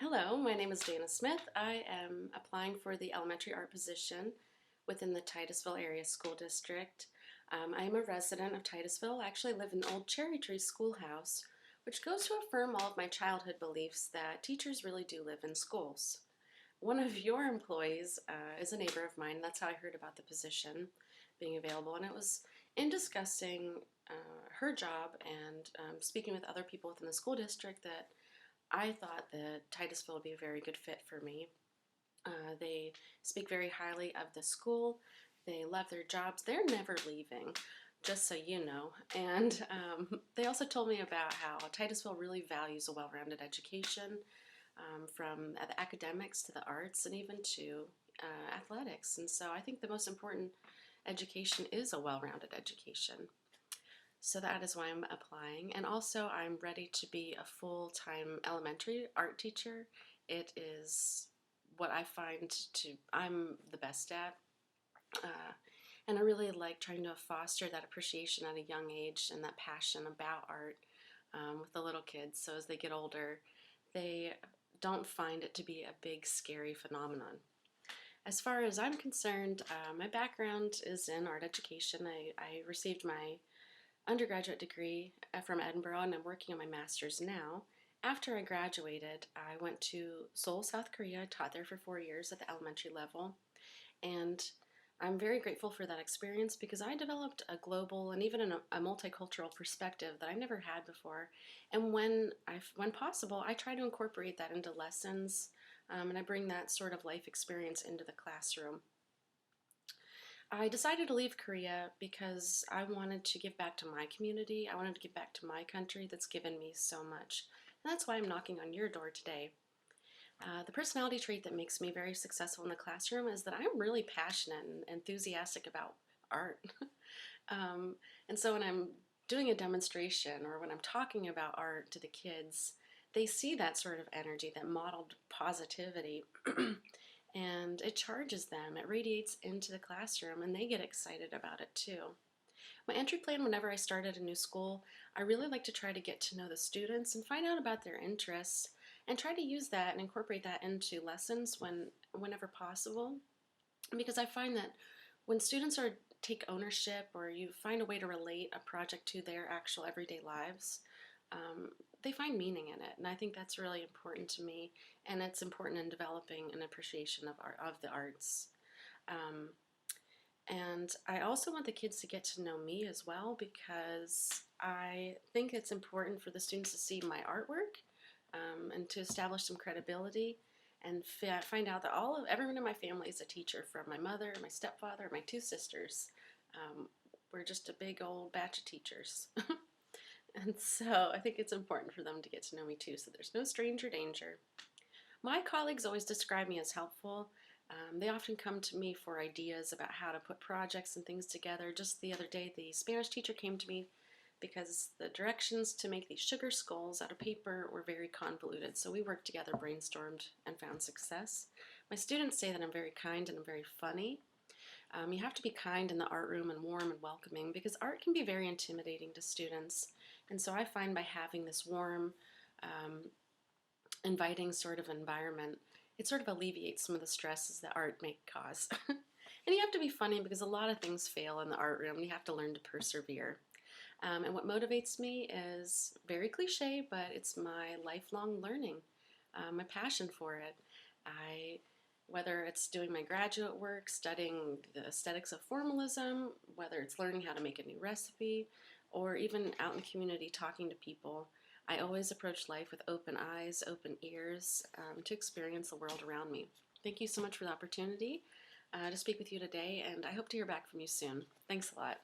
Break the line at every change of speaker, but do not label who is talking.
Hello, my name is Dana Smith. I am applying for the elementary art position within the Titusville Area School District. I am a resident of Titusville. I actually live in the old Cherry Tree Schoolhouse, which goes to affirm all of my childhood beliefs that teachers really do live in schools. One of your employees is a neighbor of mine. That's how I heard about the position being available, and it was in discussing her job and speaking with other people within the school district that I thought that Titusville would be a very good fit for me. They speak very highly of the school. They love their jobs. They're never leaving, just so you know. And they also told me about how Titusville really values a well-rounded education, from the academics to the arts and even to athletics. And so I think the most important education is a well-rounded education. So that is why I'm applying. And also I'm ready to be a full-time elementary art teacher. It is what I find I'm the best at. And I really like trying to foster that appreciation at a young age and that passion about art with the little kids. So as they get older, they don't find it to be a big, scary phenomenon. As far as I'm concerned, my background is in art education. I received my undergraduate degree from Edinburgh, and I'm working on my master's now. After I graduated, I went to Seoul, South Korea. I taught there for 4 years at the elementary level, and I'm very grateful for that experience because I developed a global and even a multicultural perspective that I never had before. And when possible, I try to incorporate that into lessons, and I bring that sort of life experience into the classroom. I decided to leave Korea because I wanted to give back to my community. I wanted to give back to my country that's given me so much. And that's why I'm knocking on your door today. The personality trait that makes me very successful in the classroom is that I'm really passionate and enthusiastic about art. And so when I'm doing a demonstration or when I'm talking about art to the kids, they see that sort of energy, that modeled positivity. And it charges them, it radiates into the classroom, and they get excited about it too. My entry plan whenever I start at a new school, I really like to try to get to know the students and find out about their interests and try to use that and incorporate that into lessons whenever possible. Because I find that when students take ownership or you find a way to relate a project to their actual everyday lives, they find meaning in it, and I think that's really important to me, and it's important in developing an appreciation of the arts. And I also want the kids to get to know me as well because I think it's important for the students to see my artwork and to establish some credibility and find out that everyone in my family is a teacher, from my mother, my stepfather, my 2 sisters. We're just a big old batch of teachers. And so I think it's important for them to get to know me too, so there's no stranger danger. My colleagues always describe me as helpful. They often come to me for ideas about how to put projects and things together. Just the other day, the Spanish teacher came to me because the directions to make these sugar skulls out of paper were very convoluted. So we worked together, brainstormed, and found success. My students say that I'm very kind and I'm very funny. You have to be kind in the art room and warm and welcoming because art can be very intimidating to students. And so I find by having this warm, inviting sort of environment, it sort of alleviates some of the stresses that art may cause. And you have to be funny because a lot of things fail in the art room. You have to learn to persevere. And what motivates me is very cliche, but it's my lifelong learning, my passion for it. Whether it's doing my graduate work, studying the aesthetics of formalism, whether it's learning how to make a new recipe, or even out in the community talking to people, I always approach life with open eyes, open ears, to experience the world around me. Thank you so much for the opportunity to speak with you today, and I hope to hear back from you soon. Thanks a lot.